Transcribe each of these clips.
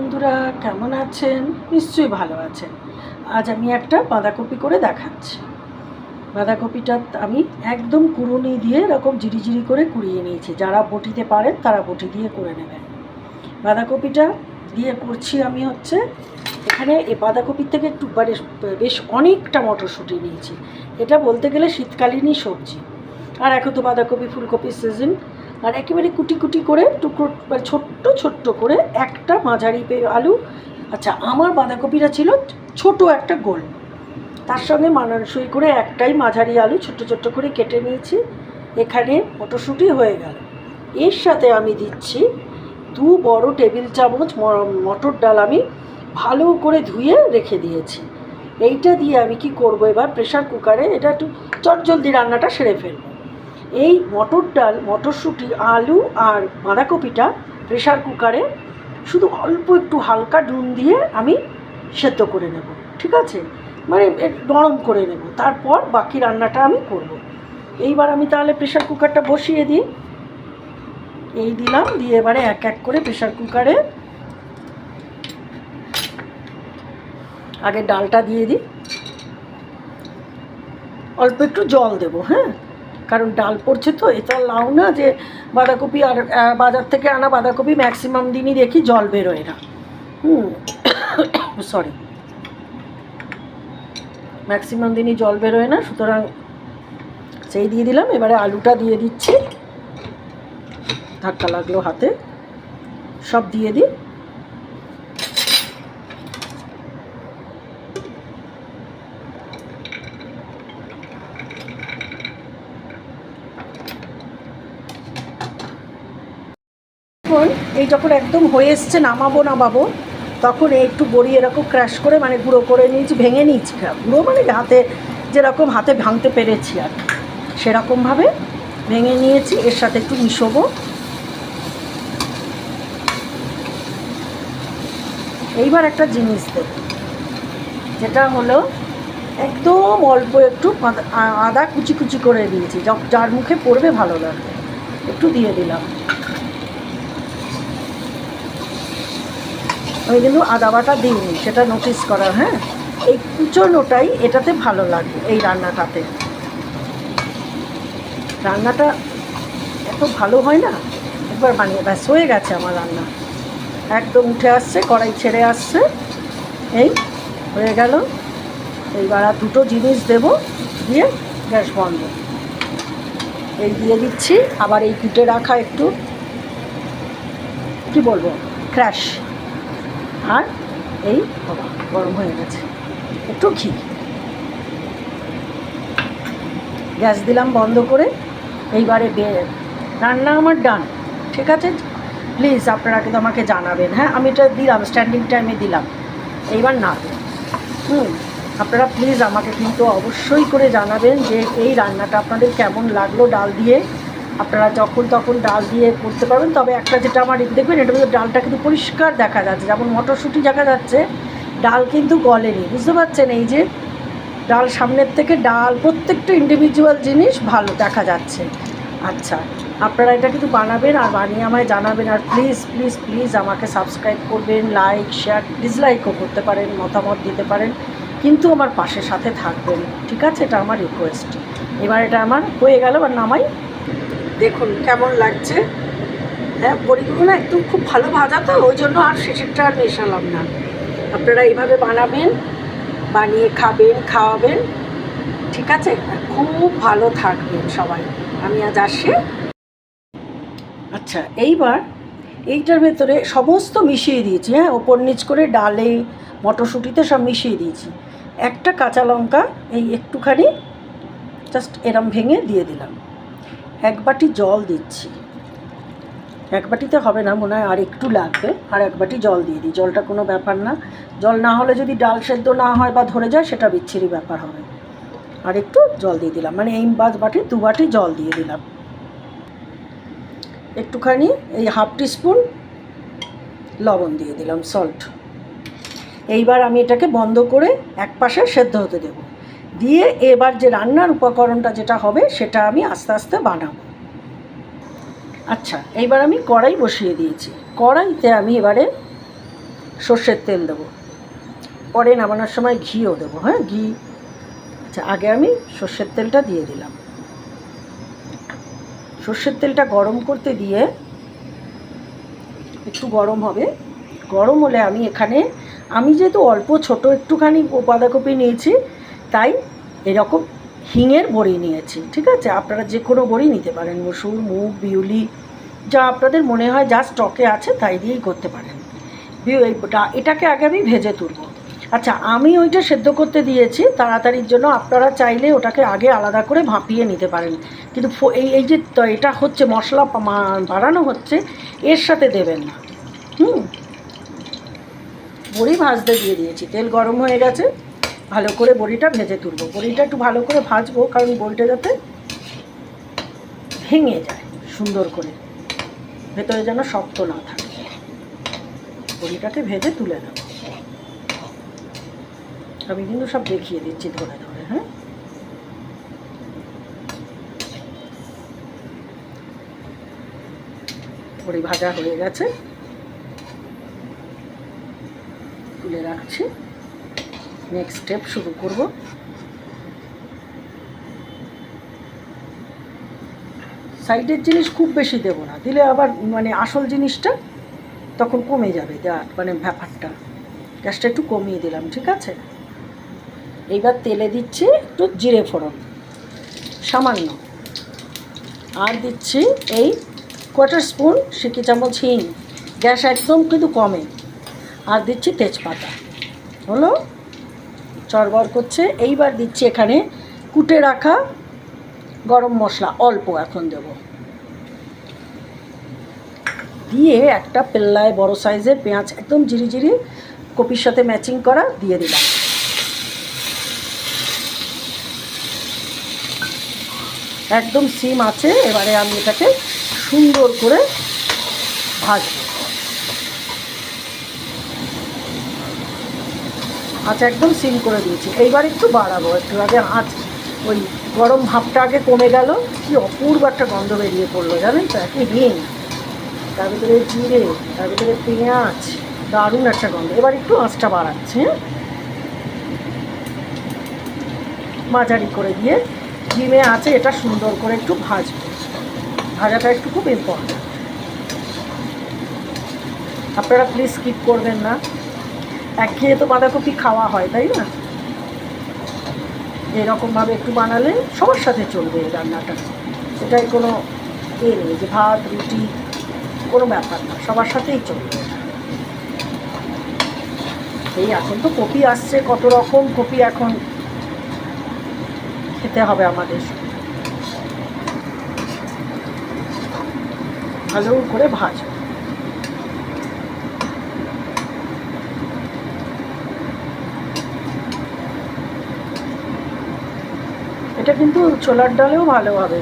বন্ধুরা কেমন আছেন? নিশ্চয়ই ভালো আছেন। আজ আমি একটা বাঁধাকপি করে দেখাচ্ছি। বাঁধাকপিটা আমি একদম কুড়ুনি দিয়ে এরকম ঝিরিঝিরি করে কুড়িয়ে নিয়েছি। যারা বটিতে পারেন তারা বটি দিয়ে করে নেবেন। বাঁধাকপিটা দিয়ে করছি আমি হচ্ছে এখানে এই বাঁধাকপির থেকে একটু বেশ অনেকটা মটরশুঁটি নিয়েছি। এটা বলতে গেলে শীতকালীনই সবজি। আর এখন তো বাঁধাকপি ফুলকপির সিজন। আর একেবারে কুটি কুটি করে টুকরো ছোট্ট ছোট্ট করে একটা মাঝারি আলু। আচ্ছা, আমার বাঁধাকপিটা ছিল ছোট একটা গোল, তার সঙ্গে মানানসই করে একটাই মাঝারি আলু ছোট্ট ছোট্ট করে কেটে নিয়েছি। এখানে মটরশুঁটি হয়ে গেল। এর সাথে আমি দিচ্ছি 2 বড় টেবিল চামচ মটর ডাল আমি ভালো করে ধুয়ে রেখে দিয়েছি। এইটা দিয়ে আমি কি করব, এবার প্রেশার কুকারে এটা একটু চটজলদি রান্নাটা সেরে ফেলব। এই মটর ডাল, মটরশুঁটি, আলু আর বাঁধাকপিটা প্রেশার কুকারে শুধু অল্প একটু হালকা নুন দিয়ে আমি সেদ্ধ করে নেব, ঠিক আছে? মানে নরম করে নেব, তারপর বাকি রান্নাটা আমি করব। এইবার আমি তাহলে প্রেশার কুকারটা বসিয়ে দিই। এই দিলাম, দিয়ে এবারে এক এক করে প্রেশার কুকারে আগে ডালটা দিয়ে দিই। অল্প একটু জল দেবো, হ্যাঁ, কারণ ডাল পড়ছে তো। এটা লাউ না যে বাঁধাকপি, আর বাজার থেকে আনা বাঁধাকপি ম্যাক্সিমাম দিনই দেখি জল বেরোয় না। সরি, ম্যাক্সিমাম দিনই জল বেরোয় না, সুতরাং সেই দিয়ে দিলাম। এবারে আলুটা দিয়ে দিচ্ছি। ধাক্কা লাগলো হাতে, সব দিয়ে দিই। এই যখন একদম হয়ে এসছে, নামাবো তখন একটু বড়ি এরকম ক্র্যাশ করে মানে গুঁড়ো করে নিয়েছি, ভেঙে নিয়েছি। গুঁড়ো মানে হাতে যেরকম হাতে ভাঙতে পেরেছি আর সেরকমভাবে ভেঙে নিয়েছি। এর সাথে একটু মিশোবো। এইবার একটা জিনিস দেব, যেটা হলো একদম অল্প একটু আদা কুচি কুচি করে দিয়েছি, যার মুখে পড়বে ভালো লাগবে, একটু দিয়ে দিলাম। আমি কিন্তু আদা বাটা দিইনি, সেটা নোটিস করার। হ্যাঁ, এই কুচোনোটাই এটাতে ভালো লাগবে। এই রান্নাটাতে রান্নাটা এত ভালো হয় না, একবার বানিয়ে ব্যাস হয়ে গেছে আমার রান্না। একদম উঠে আসছে, কড়াই ছেড়ে আসছে। এই হয়ে গেল। এইবার আর দুটো জিনিস দেব, দিয়ে গ্যাস বন্ধ। এই দিয়ে দিচ্ছি আবার এই কুটে রাখা একটু কি বলবো ক্র্যাশ, আর এই গরম হয়ে গেছে একটু ঘি। গ্যাস দিলাম বন্ধ করে। এইবারে রান্না আমার ডান, ঠিক আছে? প্লিজ আপনারা কিন্তু আমাকে জানাবেন। হ্যাঁ, আমি এটা দিলাম, স্ট্যান্ডিং টাইমে দিলাম। এইবার না আপনারা প্লিজ আমাকে কিন্তু অবশ্যই করে জানাবেন যে এই রান্নাটা আপনাদের কেমন লাগলো ডাল দিয়ে। আপনারা যখন তখন ডাল দিয়ে করতে পারবেন, তবে একটা যেটা আমার দেখবেন, এটা কিন্তু ডালটা কিন্তু পরিষ্কার দেখা যাচ্ছে, যেমন মটরশুঁটি দেখা যাচ্ছে, ডাল কিন্তু গলেনি, বুঝতে পারছেন? এই যে ডাল সামনের থেকে ডাল প্রত্যেকটা ইন্ডিভিজুয়াল জিনিস ভালো দেখা যাচ্ছে। আচ্ছা, আপনারা এটা কিন্তু বানাবেন আর বানিয়ে আমায় জানাবেন। আর প্লিজ প্লিজ প্লিজ আমাকে সাবস্ক্রাইব করবেন, লাইক শেয়ার ডিসলাইকও করতে পারেন, মতামত দিতে পারেন, কিন্তু আমার পাশে সাথে থাকবেন, ঠিক আছে? এটা আমার রিকোয়েস্ট। এবার এটা আমার হয়ে গেল, আর নামাই। দেখুন কেমন লাগছে। হ্যাঁ, বড়িগুলো না একটু খুব ভালো ভাজা তো, ওই জন্য আর শেষেরটা আর মেশালাম না। আপনারা এইভাবে বানাবেন, বানিয়ে খাবেন, খাওয়াবেন, ঠিক আছে? খুব ভালো থাকবেন সবাই। আমি আজ আসি। আচ্ছা, এইবার এইটার ভেতরে সমস্ত মিশিয়ে দিয়েছি। হ্যাঁ, ওপর নিচ করে ডালে মটরশুঁটিতে সব মিশিয়ে দিয়েছি। একটা কাঁচা লঙ্কা এই একটুখানি জাস্ট এরম ভেঙে দিয়ে দিলাম। 1 বাটি জল দিচ্ছি। 1 বাটিতে হবে না, মনে হয় আর একটু লাগবে। আর 1 বাটি জল দিয়ে দিই। জলটা কোনো ব্যাপার না, জল না হলে যদি ডাল সেদ্ধ না হয় বা ধরে যায় সেটা বিচ্ছিরি ব্যাপার হবে। আর একটু জল দিয়ে দিলাম, মানে এই 5 বাটি 2 বাটি জল দিয়ে দিলাম। একটুখানি এই হাফ টিস্পুন লবণ দিয়ে দিলাম, সল্ট। এইবার আমি এটাকে বন্ধ করে এক পাশে সেদ্ধ হতে দেব। দিয়ে এবার যে রান্নার উপকরণটা যেটা হবে সেটা আমি আস্তে আস্তে বানাবো। আচ্ছা, এইবার আমি কড়াই বসিয়ে দিয়েছি। কড়াইতে আমি এবারে সর্ষের তেল দেবো, পরে নামানোর সময় ঘিও দেবো। হ্যাঁ, ঘি। আচ্ছা, আগে আমি সর্ষের তেলটা দিয়ে দিলাম। সর্ষের তেলটা গরম করতে দিয়ে একটু গরম হবে, গরম হলে আমি যেহেতু অল্প ছোট একটুখানি বাঁধাকপি নিয়েছি, তাই এরকম হিঙের বড়ি নিয়েছি। ঠিক আছে, আপনারা যে কোনো বড়ি নিতে পারেন, মসুর, মুগ, বিউলি, যা আপনাদের মনে হয় যা স্টকে আছে তাই দিয়েই করতে পারেন। এটাকে আগে আমি ভেজে তুলব। আচ্ছা, আমি ওইটা সেদ্ধ করতে দিয়েছি তাড়াতাড়ির জন্য, আপনারা চাইলে ওটাকে আগে আলাদা করে ভাপিয়ে নিতে পারেন, কিন্তু এই যে এটা হচ্ছে মশলা বাড়ানো হচ্ছে, এর সাথে দেবেন না। বড়ি ভাজতে দিয়ে দিয়েছি, তেল গরম হয়ে গেছে, ভালো করে বড়িটা ভেজে তুলব। বড়িটা একটু ভালো করে ভাজবো, কারণ বড়িটা যাতে ভেঙে যায় সুন্দর করে, ভেতরে যেন শক্ত না থাকে। বড়িটাকে ভেজে তুলে নেব। আমি কিন্তু সব দেখিয়ে দিচ্ছি ধরে ধরে। হ্যাঁ, বড়ি ভাজা হয়ে গেছে, তুলে রাখছি। নেক্সট স্টেপ শুরু করব। সাইডের জিনিস খুব বেশি দেবো না, দিলে আবার আসল জিনিসটা তখন কমে যাবে, ব্যাপারটা। গ্যাসটা একটু কমিয়ে দিলাম। ঠিক আছে, এইবার তেলে দিচ্ছি একটু জিরে ফোড়ন সামান্য, আর দিচ্ছি এই 1/4 স্পুন সিকি চামচ হিং, গ্যাস একদম কিন্তু কমে, আর দিচ্ছি তেজপাতা। হলো, চড়বড় করছে। এইবার দিচ্ছি এখানে কুটে রাখা গরম মশলা, অল্প এখন দেব, দিয়ে একটা পেল্লায় বড় সাইজের পেঁয়াজ একদম জিরি কপির সাথে ম্যাচিং করা দিয়ে দিলাম। একদম সিম আছে। এবারে আমি এটাকে সুন্দর করে ভাজব। আচ্ছা, একদম সিম করে দিয়েছি। এইবার একটু বাড়াবো, একটু আগে ওই গরম ভাবটা আগে কমে গেল, কি অপূর্ব একটা গন্ধ বেরিয়ে পড়লো জানেন তো, একই হিং, তার ভিতরে জিরে, তার ভিতরে পেঁয়াজ, দারুণ একটা গন্ধ। এবার একটু আঁচটা বাড়াচ্ছে, মাঝারি করে দিয়ে ডিমে আছে, এটা সুন্দর করে একটু ভাজবো। ভাজাটা একটু খুব ইম্পর্ট্যান্ট, আপনারা প্লিজ স্কিপ করবেন না। একঘেয়ে তো বাঁধাকপি খাওয়া হয়, তাই না? এরকমভাবে একটু বানালে সবার সাথে চলবে এই রান্নাটা। এটাই কোনো নেই যে ভাত রুটি কোনো ব্যাপার না, সবার সাথেই চলবে। এই এখন তো কপি আসছে, কত রকম কপি এখন খেতে হবে আমাদের। ভালো করে ভাজো। এটা কিন্তু ছোলার ডালেও ভালো হবে,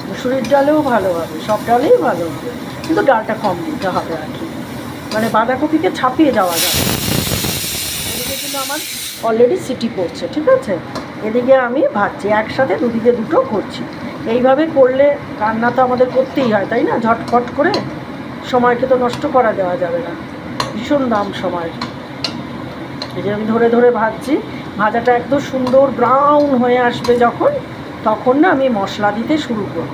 মুসুরির ডালেও ভালো হবে, সব ডালেই ভালো হবে, কিন্তু ডালটা কম দিতে হবে আর কি, বাঁধাকপিকে ছাপিয়ে যাওয়া যাবে। এদিকে কিন্তু আমার অলরেডি সিটি পড়ছে। ঠিক আছে, এদিকে আমি ভাজছি, একসাথে দুদিকে দুটো করছি। এইভাবে করলে রান্না তো আমাদের করতেই হয়, তাই না? ঝটফট করে, সময়কে তো নষ্ট করা দেওয়া যাবে না, ভীষণ দাম সময়। এই যে আমি ধরে ধরে ভাজছি, ভাজাটা একদম সুন্দর ব্রাউন হয়ে আসবে যখন, তখন না আমি মশলা দিতে শুরু করব।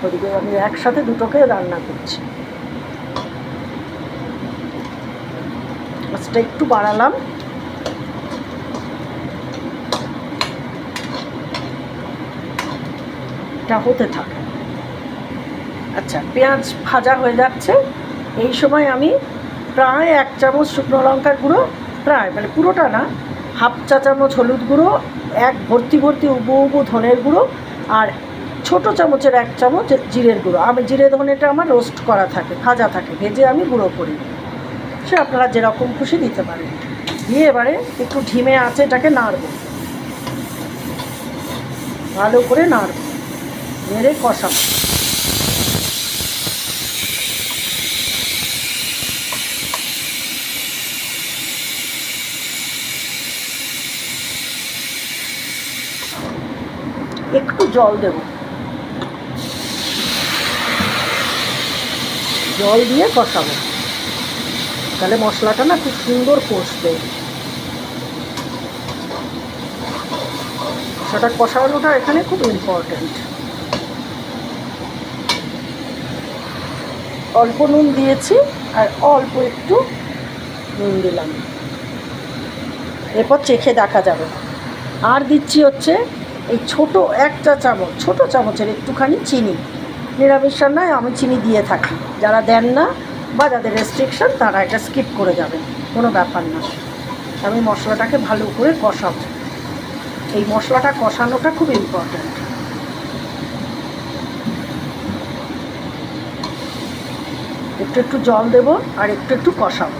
ওদিকে আমি একসাথে দুটোকে রান্না করছি। আঁচটা একটু বাড়ালাম, এটা হতে থাকে। আচ্ছা, পেঁয়াজ ভাজা হয়ে যাচ্ছে। এই সময় আমি প্রায় 1 চামচ শুকনো লঙ্কার গুঁড়ো, প্রায় পুরোটা না, হাফ চা চামচ হলুদ গুঁড়ো, এক ভর্তি উবু ধনের গুঁড়ো, আর ছোট চামচের 1 চামচ জিরের গুঁড়ো। আমি জিরে ধনেটা আমার রোস্ট করা থাকে, ভাজা থাকে, ভেজে আমি গুঁড়ো করি, সে আপনারা যেরকম খুশি দিতে পারেন। দিয়ে এবারে একটু ধিমে আছে এটাকে নাড়ব, ভালো করে নাড়ব, নেড়ে কষাবো। একটু জল দেব, জল দিয়ে কষাবো, তাহলে মশলাটা না খুব সুন্দর কষবে। সেটা কষানোটা এখানে খুব ইম্পর্ট্যান্ট। অল্প নুন দিয়েছি আর অল্প একটু নুন দিলাম, এরপর চেখে দেখা যাবে। আর দিচ্ছি হচ্ছে এই একটা চামচ, ছোটো চামচের একটুখানি চিনি। নিরামিষ রান্নায় আমি চিনি দিয়ে থাকি, যারা দেন না বা যাদের রেস্ট্রিকশন তারা এটা স্কিপ করে যাবেন, কোনো ব্যাপার না। আমি মশলাটাকে ভালো করে কষাবো, এই মশলাটা কষানোটা খুব ইম্পর্ট্যান্ট। একটু একটু জল দেবো আর একটু একটু কষাবো,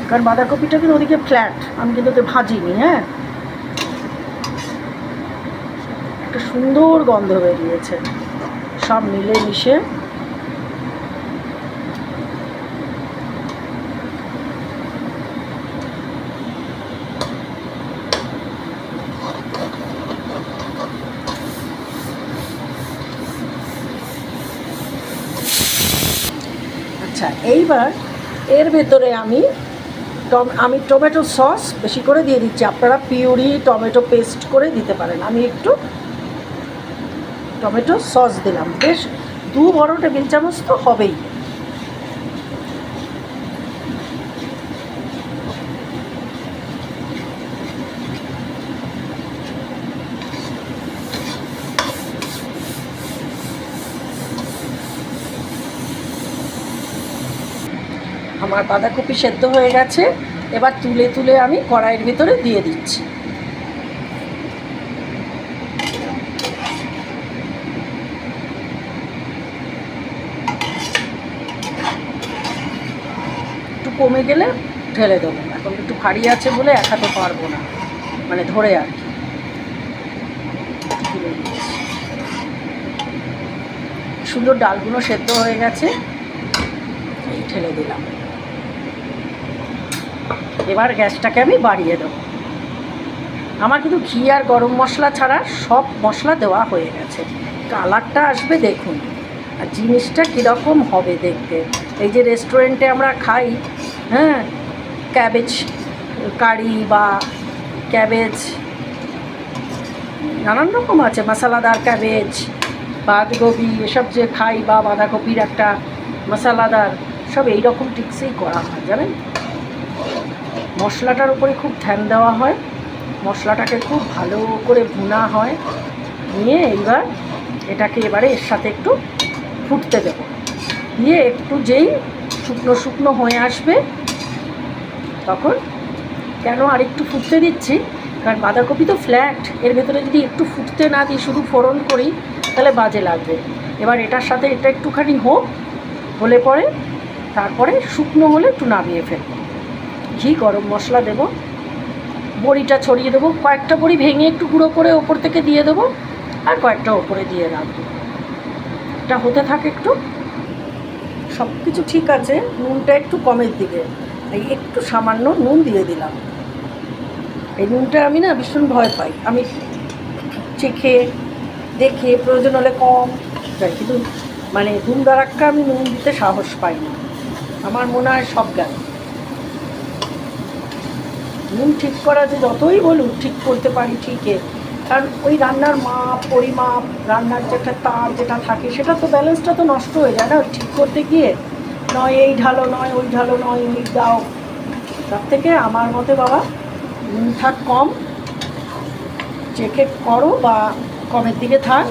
কারণ বাঁধাকপিটা কিন্তু ওদিকে ফ্ল্যাট, আমি কিন্তু ওকে ভাজিনি। হ্যাঁ, একটা সুন্দর গন্ধ বেরিয়েছে, সব মিলে মিশে। আচ্ছা, এইবার এর ভেতরে আমি টমেটো সস বেশি করে দিয়ে দিচ্ছি। আপনারা পিউরি টমেটো পেস্ট করে দিতে পারেন, আমি একটু টমেটো সস দিলাম, বেশ 2 বড় টেবিল চামচ তো হবেই। আমার বাঁধাকপি সেদ্ধ হয়ে গেছে, এবার তুলে তুলে আমি কড়াইয়ের ভিতরে দিয়ে দিচ্ছি। একটু কমে গেলে ঢেলে দেবো, এখন একটু ভারী আছে বলে একাতে পারবো না, মানে ধরে আর কি। সুন্দর ডালগুলো সেদ্ধ হয়ে গেছে, এই ঢেলে দিলাম। এবার গ্যাসটাকে আমি বাড়িয়ে দেবো। আমার কিন্তু ঘি আর গরম মশলা ছাড়া সব মশলা দেওয়া হয়ে গেছে। কালারটা আসবে দেখুন, আর জিনিসটা কীরকম হবে দেখতে। এই যে রেস্টুরেন্টে আমরা খাই, হ্যাঁ, ক্যাবেজ কারি বা ক্যাবেজ নানান রকম আছে, মশলাদার ক্যাবেজ, বাঁধাকপি এসব যে খাই, বা বাঁধাকপির একটা মশলাদার, সব এই রকম টিক্সেই করা হয় জানেন। মশলাটার উপরে খুব ধ্যান দেওয়া হয়, মশলাটাকে খুব ভালো করে ভুনা হয়, নিয়ে এইবার এটাকে এবারে এর সাথে একটু ফুটতে দেব, দিয়ে একটু যেই শুকনো শুকনো হয়ে আসবে তখন, কেন আর একটু ফুটতে দিচ্ছি, কারণ বাঁধাকপি তো ফ্ল্যাট, এর ভেতরে যদি একটু ফুটতে না দিই, শুধু ফোড়ন করি, তাহলে বাজে লাগবে। এবার এটার সাথে এটা একটুখানি হোক, হলে পরে তারপরে শুকনো হলে একটু নামিয়ে ফেলবো। ঘি গরম মশলা দেবো, বড়িটা ছড়িয়ে দেবো, কয়েকটা বড়ি ভেঙে একটু গুঁড়ো করে ওপর থেকে দিয়ে দেবো, আর কয়েকটা ওপরে দিয়ে রাখবো। এটা হতে থাকে একটু, সব কিছু ঠিক আছে। নুনটা একটু কমের দিকে, এই একটু সামান্য নুন দিয়ে দিলাম। এই নুনটা আমি না ভীষণ ভয় পাই, আমি চেখে দেখে প্রয়োজন হলে কম যাই, কিন্তু মানে ধুমধারাক্কা আমি নুন দিতে সাহস পাই না। আমার মনে হয় সব গেল। নুন ঠিক করা যে যতই বলুন ঠিক করতে পারি ঠিকই, কারণ ওই রান্নার মাপ পরিমাপ, রান্নার যে একটা তার যেটা থাকে, সেটা তো ব্যালেন্সটা তো নষ্ট হয়ে যায় না ঠিক করতে গিয়ে। নয় এই ঢালো, নয় ওই ঢালো, নয় ওই দাও। তার থেকে আমার মতে বাবা, নুন থাক কম, চেকে করো বা কমের দিকে থাক,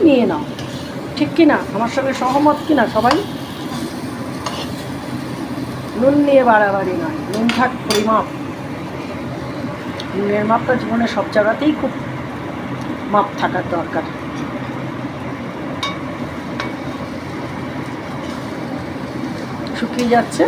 নিয়ে নাও। ঠিক কি না? আমার সঙ্গে সহমত কি না সবাই? নুন নিয়ে বাড়াবাড়ি নয়, নুন থাক পরিমাপ। নুনের মাপটা জীবনে সব জায়গাতেই খুব মাপ থাকার দরকার। শুকিয়ে যাচ্ছে।